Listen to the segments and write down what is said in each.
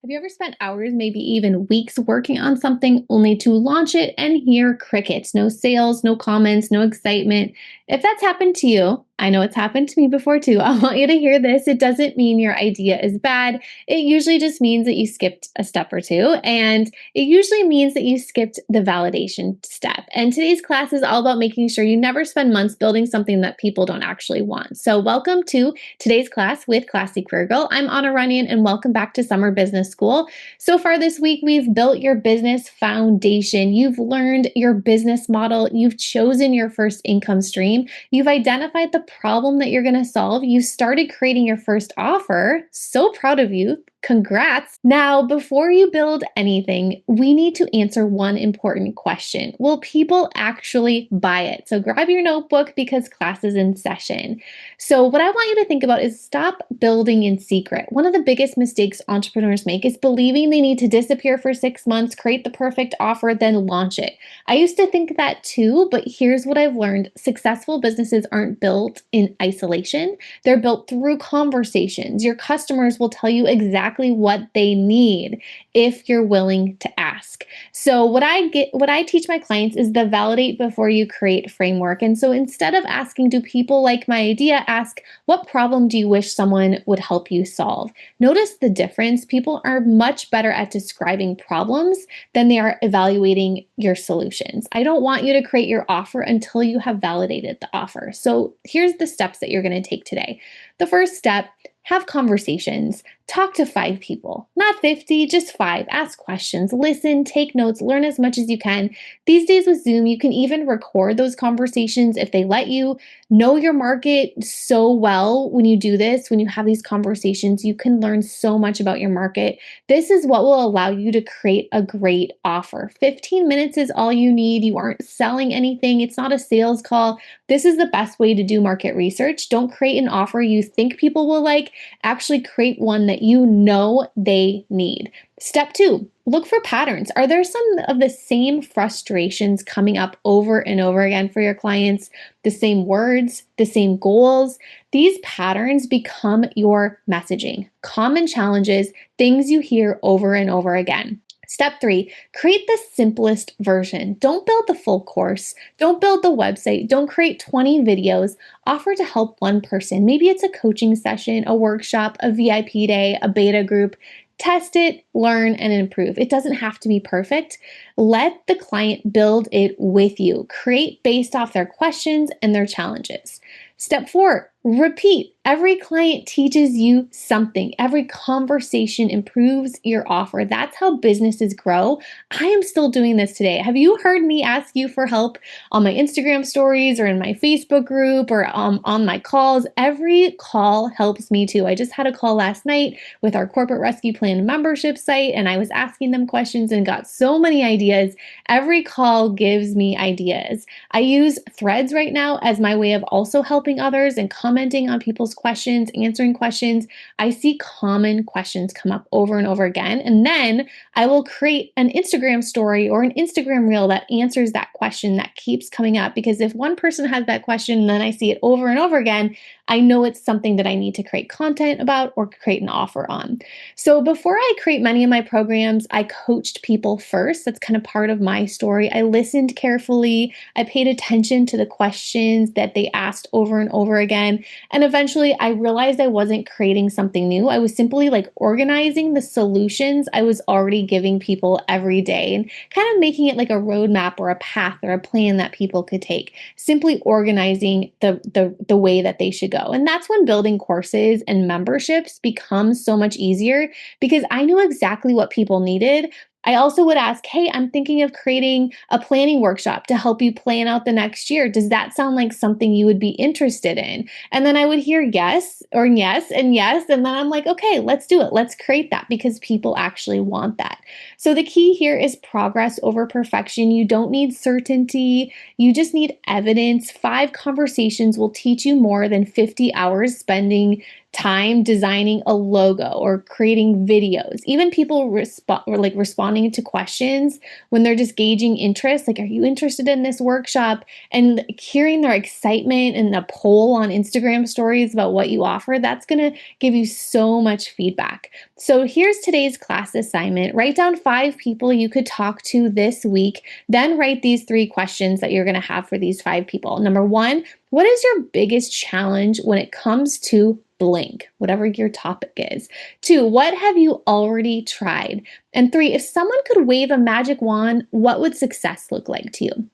Have you ever spent hours, maybe even weeks working on something only to launch it and hear crickets? No sales, no comments, no excitement. If that's happened to you, I know it's happened to me before too. I want you to hear this. It doesn't mean your idea is bad. It usually just means that you skipped a step or two, and it usually means that you skipped the validation step. And today's class is all about making sure you never spend months building something that people don't actually want. So, welcome to today's class with Classy Career Girl. I'm Anna Runyon, and welcome back to Summer Business School. So far this week, we've built your business foundation. You've learned your business model. You've chosen your first income stream. You've identified the problem that you're going to solve. You started creating your first offer. So proud of you. Congrats. Now, before you build anything, we need to answer one important question. Will people actually buy it? So grab your notebook because class is in session. So what I want you to think about is stop building in secret. One of the biggest mistakes entrepreneurs make is believing they need to disappear for 6 months, create the perfect offer, then launch it. I used to think that too, but here's what I've learned. Successful businesses aren't built in isolation. They're built through conversations. Your customers will tell you exactly what they need if you're willing to ask. So what I teach my clients is the validate before you create framework. And so instead of asking, do people like my idea, ask, what problem do you wish someone would help you solve? Notice the difference. People are much better at describing problems than they are evaluating your solutions. I don't want you to create your offer until you have validated the offer. So here's the steps that you're going to take today. The first step, have conversations. Talk to 5 people, not 50, just 5. Ask questions, listen, take notes, learn as much as you can. These days with Zoom, you can even record those conversations if they let you. Know your market so well when you do this, when you have these conversations, you can learn so much about your market. This is what will allow you to create a great offer. 15 minutes is all you need. You aren't selling anything. It's not a sales call. This is the best way to do market research. Don't create an offer you think people will like. Actually create one that you know they need. Step 2, look for patterns. Are there some of the same frustrations coming up over and over again for your clients? The same words, the same goals? These patterns become your messaging. Common challenges, things you hear over and over again. Step 3, create the simplest version. Don't build the full course. Don't build the website. Don't create 20 videos. Offer to help one person. Maybe it's a coaching session, a workshop, a VIP day, a beta group. Test it, learn, and improve. It doesn't have to be perfect. Let the client build it with you. Create based off their questions and their challenges. Step 4, repeat. Every client teaches you something. Every conversation improves your offer. That's how businesses grow. I am still doing this today. Have you heard me ask you for help on my Instagram stories or in my Facebook group or on my calls? Every call helps me too. I just had a call last night with our Corporate Rescue Plan membership site, and I was asking them questions and got so many ideas. Every call gives me ideas. I use Threads right now as my way of also helping others and commenting on people's questions, answering questions. I see common questions come up over and over again. And then I will create an Instagram story or an Instagram reel that answers that question that keeps coming up. Because if one person has that question and then I see it over and over again, I know it's something that I need to create content about or create an offer on. So before I create many of my programs, I coached people first. That's kind of part of my story. I listened carefully. I paid attention to the questions that they asked over and over again. And eventually I realized I wasn't creating something new. I was simply like organizing the solutions I was already giving people every day and kind of making it like a roadmap or a path or a plan that people could take. Simply organizing the way that they should go. And that's when building courses and memberships becomes so much easier because I knew exactly what people needed. I also would ask, hey, I'm thinking of creating a planning workshop to help you plan out the next year. Does that sound like something you would be interested in? And then I would hear yes or yes and yes. And then I'm like, okay, let's do it. Let's create that because people actually want that. So the key here is progress over perfection. You don't need certainty. You just need evidence. 5 conversations will teach you more than 50 hours spending time designing a logo or creating videos. Even people responding to questions when they're just gauging interest, like, are you interested in this workshop? And hearing their excitement and a poll on Instagram stories about what you offer, that's going to give you so much feedback. So here's today's class assignment. Write down 5 people you could talk to this week. Then write these 3 questions that you're going to have for these 5 people. Number 1, what is your biggest challenge when it comes to blank, whatever your topic is? 2, what have you already tried? And 3, if someone could wave a magic wand, what would success look like to you?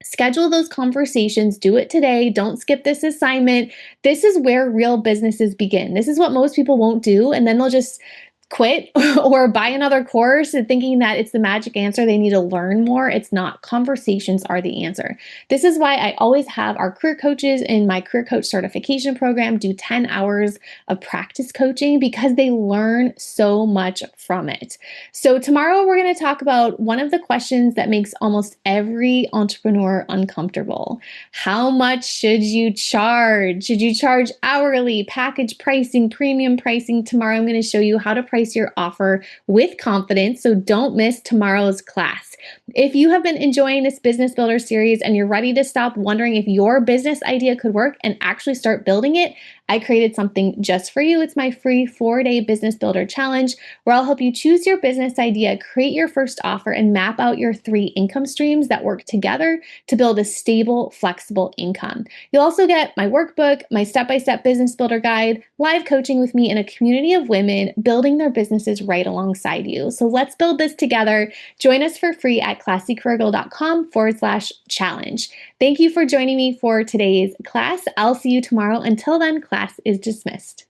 Schedule those conversations. Do it today. Don't skip this assignment. This is where real businesses begin. This is what most people won't do. And then they'll just quit or buy another course and thinking that it's the magic answer. They need to learn more. It's not. Conversations are the answer. This is why I always have our career coaches in my career coach certification program do 10 hours of practice coaching because they learn so much from it. So tomorrow we're going to talk about one of the questions that makes almost every entrepreneur uncomfortable. How much should you charge? Should you charge hourly, package pricing, premium pricing? Tomorrow I'm going to show you how to price your offer with confidence, so don't miss tomorrow's class. If you have been enjoying this Business Builder series and you're ready to stop wondering if your business idea could work and actually start building it, I created something just for you. It's my free 4-day Business Builder Challenge, where I'll help you choose your business idea, create your first offer, and map out your 3 income streams that work together to build a stable, flexible income. You'll also get my workbook, my step-by-step business builder guide, live coaching with me, and a community of women building their businesses right alongside you. So let's build this together. Join us for free at classycareergirl.com/challenge. Thank you for joining me for today's class. I'll see you tomorrow. Until then, class is dismissed.